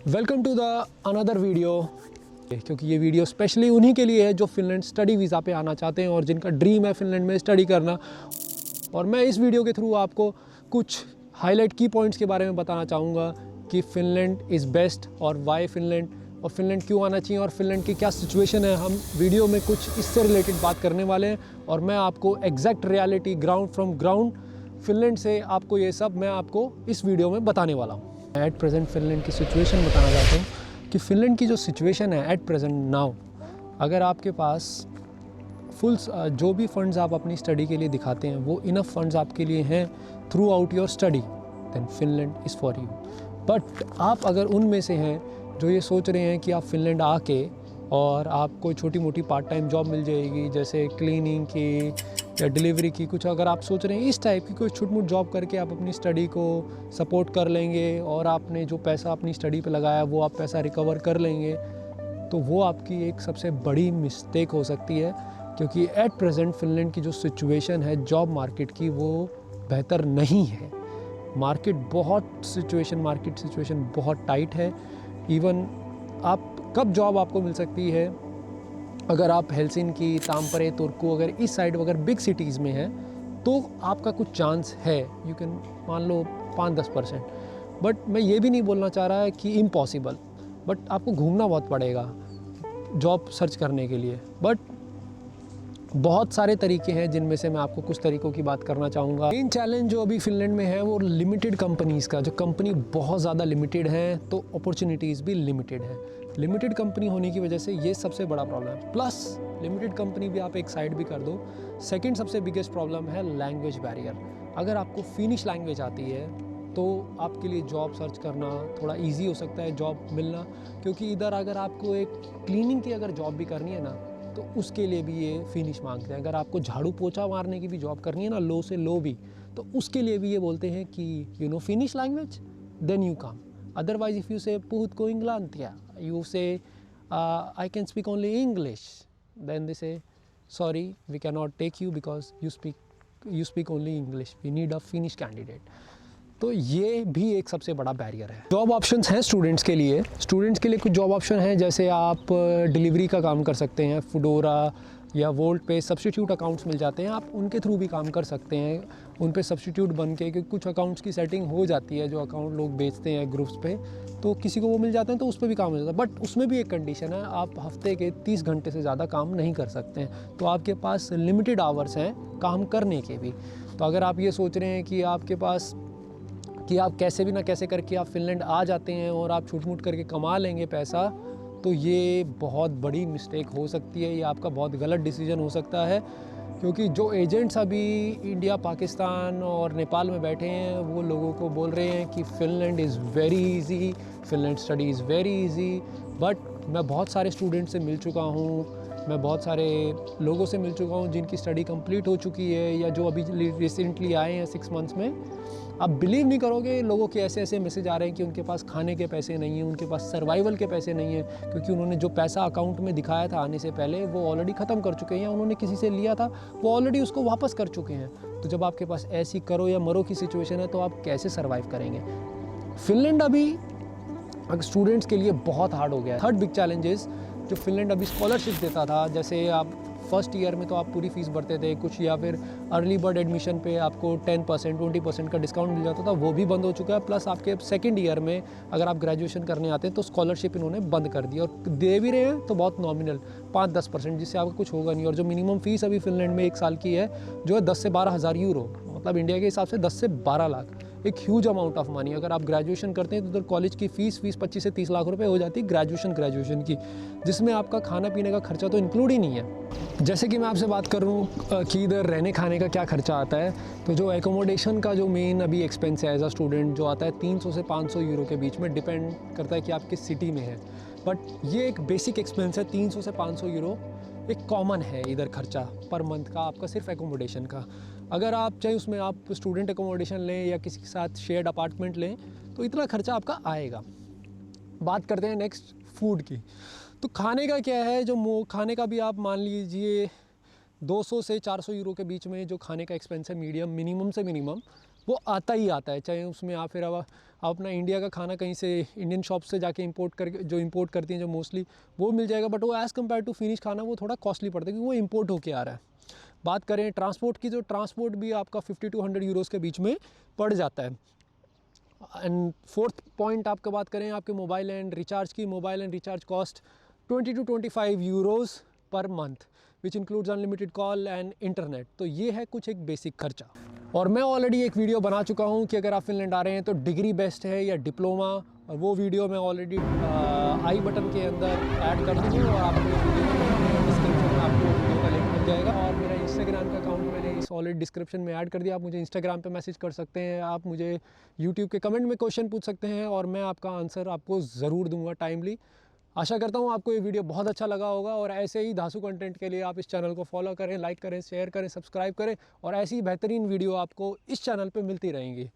Welcome to the another video. क्योंकि ये video specially उन्हीं के लिए है जो फिनलैंड स्टडी वीज़ा पे आना चाहते हैं और जिनका ड्रीम है फिनलैंड में स्टडी करना। और मैं इस वीडियो के थ्रू आपको कुछ हाईलाइट की पॉइंट्स के बारे में बताना चाहूँगा कि फ़िनलैंड इज़ बेस्ट और वाई फ़िनलैंड, और फिनलैंड क्यों आना चाहिए और फिनलैंड की क्या सिचुएशन है। हम वीडियो में कुछ इससे रिलेटेड बात करने वाले हैं और मैं आपको exact reality ground from ground Finland से आपको ये सब मैं आपको इस वीडियो में बताने वाला हूँ। एट प्रेजेंट फिनलैंड की सिचुएशन बताना चाहता हूँ कि फ़िनलैंड की जो सिचुएशन है एट प्रेजेंट नाउ, अगर आपके पास फुल जो भी फ़ंड्स आप अपनी स्टडी के लिए दिखाते हैं वो इनफ फंड्स आपके लिए हैं throughout your study, then Finland is for you. But आप अगर उनमें से हैं जो ये सोच रहे हैं कि आप फिनलैंड आके और आपको छोटी मोटी पार्ट टाइम जॉब मिल जाएगी जैसे क्लीनिंग की या डिलीवरी की, कुछ अगर आप सोच रहे हैं इस टाइप की कोई छोटी मोटी जॉब करके आप अपनी स्टडी को सपोर्ट कर लेंगे और आपने जो पैसा अपनी स्टडी पे लगाया वो आप पैसा रिकवर कर लेंगे, तो वो आपकी एक सबसे बड़ी मिस्टेक हो सकती है। क्योंकि एट प्रेजेंट फिनलैंड की जो सिचुएशन है जॉब मार्केट की वो बेहतर नहीं है। मार्केट सिचुएशन बहुत टाइट है। इवन आप कब जॉब आपको मिल सकती है अगर आप हेलसिंकी, ताम्परे, तुर्कू अगर इस साइड अगर बिग सिटीज़ में है तो आपका कुछ चांस है, यू कैन मान लो 5-10%। बट मैं ये भी नहीं बोलना चाह रहा है कि इम्पॉसिबल, बट आपको घूमना बहुत पड़ेगा जॉब सर्च करने के लिए। बट बहुत सारे तरीके हैं जिनमें से मैं आपको कुछ तरीकों की बात करना चाहूँगा। मेन चैलेंज जो अभी फिनलैंड में है वो लिमिटेड कंपनीज़ का, जो कंपनी बहुत ज़्यादा लिमिटेड है तो अपॉर्चुनिटीज़ भी लिमिटेड है। लिमिटेड कंपनी होने की वजह से ये सबसे बड़ा प्रॉब्लम है। प्लस लिमिटेड कंपनी भी आप एक साइड भी कर दो, सेकंड सबसे बिगेस्ट प्रॉब्लम है लैंग्वेज बैरियर। अगर आपको फिनिश लैंग्वेज आती है तो आपके लिए जॉब सर्च करना थोड़ा इजी हो सकता है, जॉब मिलना। क्योंकि इधर अगर आपको एक क्लीनिंग की अगर जॉब भी करनी है ना तो उसके लिए भी ये फिनिश मांगते हैं। अगर आपको झाड़ू पोछा मारने की भी जॉब करनी है ना, लो से लो भी, तो उसके लिए भी ये बोलते हैं कि you know Finnish language then you come. Otherwise if you say पुहत को इंग्लांतिया, you say I can speak only English, then they say sorry we can not take you because you speak only English, we need a Finnish candidate. तो ये भी एक सबसे बड़ा barrier है। जॉब ऑप्शंस हैं स्टूडेंट्स के लिए कुछ जॉब ऑप्शन हैं, जैसे आप डिलीवरी का काम कर सकते हैं, फूडोरा या वोल्ट पे सब्स्टिट्यूट अकाउंट्स मिल जाते हैं, आप उनके थ्रू भी काम कर सकते हैं। उन पे सब्स्टिट्यूट बन के, क्योंकि कुछ अकाउंट्स की सेटिंग हो जाती है जो अकाउंट लोग बेचते हैं ग्रुप्स पे, तो किसी को वो मिल जाते हैं तो उस पर भी काम हो जाता है। बट उसमें भी एक कंडीशन है, आप हफ्ते के 30 घंटे से ज़्यादा काम नहीं कर सकते हैं, तो आपके पास लिमिटेड आवर्स हैं काम करने के भी। तो अगर आप ये सोच रहे हैं कि आपके पास कि आप कैसे भी ना कैसे करके आप फिनलैंड आ जाते हैं और आप छूट मूट करके कमा लेंगे पैसा, तो ये बहुत बड़ी मिस्टेक हो सकती है, ये आपका बहुत गलत डिसीजन हो सकता है। क्योंकि जो एजेंट्स अभी इंडिया, पाकिस्तान और नेपाल में बैठे हैं वो लोगों को बोल रहे हैं कि Finland is very easy, Finland study is very easy. But मैं बहुत सारे स्टूडेंट से मिल चुका हूँ, मैं बहुत सारे लोगों से मिल चुका हूँ जिनकी स्टडी कंप्लीट हो चुकी है या जो अभी रिसेंटली आए हैं 6 मंथ्स में। आप बिलीव नहीं करोगे, लोगों के ऐसे ऐसे मैसेज आ रहे हैं कि उनके पास खाने के पैसे नहीं हैं, उनके पास सर्वाइवल के पैसे नहीं हैं, क्योंकि उन्होंने जो पैसा अकाउंट में दिखाया था आने से पहले वो ऑलरेडी ख़त्म कर चुके हैं, या उन्होंने किसी से लिया था वो ऑलरेडी उसको वापस कर चुके हैं। तो जब आपके पास ऐसी करो या मरो की सिचुएशन है तो आप कैसे सर्वाइव करेंगे। फिनलैंड अभी अगर स्टूडेंट्स के लिए बहुत हार्ड हो गया है। थर्ड बिग चैलेंजेस जो फिनलैंड अभी स्कॉलरशिप देता था, जैसे आप फर्स्ट ईयर में तो आप पूरी फीस भरते थे कुछ, या फिर अर्ली बर्ड एडमिशन पे आपको 10% 20% का डिस्काउंट मिल जाता था, वो भी बंद हो चुका है। प्लस आपके सेकंड ईयर में अगर आप ग्रेजुएशन करने आते हैं तो स्कॉलरशिप इन्होंने बंद कर दी, और दे भी रहे हैं तो बहुत नॉमिनल 5-10%, जिससे आपका कुछ होगा नहीं। और जो मिनिमम फ़ीस अभी फिनलैंड में 1 साल की है जो है 10 से 12 हज़ार यूरो, मतलब इंडिया के हिसाब से 10 से 12 लाख, एक ह्यूज अमाउंट ऑफ मनी। अगर आप ग्रेजुएशन करते हैं तो उधर कॉलेज की फ़ीस 25 से 30 लाख रुपए हो जाती है ग्रेजुएशन की, जिसमें आपका खाना पीने का खर्चा तो इंक्लूड ही नहीं है। जैसे कि मैं आपसे बात करूं कि इधर रहने खाने का क्या खर्चा आता है, तो जो एकोमोडेशन का जो मेन अभी एक्सपेंस है एज अ स्टूडेंट जो आता है 300 से 500 यूरो के बीच में, डिपेंड करता है कि आप किस सिटी में हैं। बट ये एक बेसिक एक्सपेंस है, 300 से 500 यूरो एक कॉमन है इधर खर्चा पर मंथ का आपका, सिर्फ एकोमोडेशन का। अगर आप चाहे उसमें आप स्टूडेंट एकोमोडेशन लें या किसी के साथ शेयर्ड अपार्टमेंट लें तो इतना खर्चा आपका आएगा। बात करते हैं नेक्स्ट फूड की। तो खाने का क्या है, जो खाने का भी आप मान लीजिए 200 से 400 यूरो के बीच में जो खाने का एक्सपेंस है, मिनिमम से मिनिमम, वो आता ही आता है, चाहे उसमें आप फिर आप अपना इंडिया का खाना कहीं से इंडियन शॉप से जाके इंपोर्ट करके, जो इंपोर्ट करती हैं जो मोस्टली, वो मिल जाएगा, बट वो एज़ कम्पेयर टू फिनिश खाना वो थोड़ा कॉस्टली पड़ता है क्योंकि वो इंपोर्ट होके आ रहा है। बात करें ट्रांसपोर्ट की, तो ट्रांसपोर्ट भी आपका 50 to 100 यूरोज़ के बीच में पड़ जाता है। एंड फोर्थ पॉइंट आपका बात करें आपके मोबाइल एंड रिचार्ज की, mobile and recharge cost 20 to 25 euros per month, which includes unlimited call and internet. तो ये है कुछ एक बेसिक खर्चा। और मैं ऑलरेडी एक वीडियो बना चुका हूँ कि अगर आप फिनलैंड आ रहे हैं तो डिग्री बेस्ट है या डिप्लोमा, और वो वीडियो मैं ऑलरेडी आई बटन के अंदर ऐड कर दूँगा और आपको डिस्क्रिप्शन में आपको वीडियो का लिंक मिल जाएगा। और मेरा इंस्टाग्राम का अकाउंट मैंने इस ऑलरेडी डिस्क्रिप्शन में ऐड कर दिया, आप मुझे इंस्टाग्राम पे मैसेज कर सकते हैं, आप मुझे यूट्यूब के कमेंट में क्वेश्चन पूछ सकते हैं और मैं आपका आंसर आपको ज़रूर दूंगा टाइमली। आशा करता हूँ आपको ये वीडियो बहुत अच्छा लगा होगा, और ऐसे ही धांसू कंटेंट के लिए आप इस चैनल को फॉलो करें, लाइक करें, शेयर करें, सब्सक्राइब करें, और ऐसी बेहतरीन वीडियो आपको इस चैनल पे मिलती रहेंगी।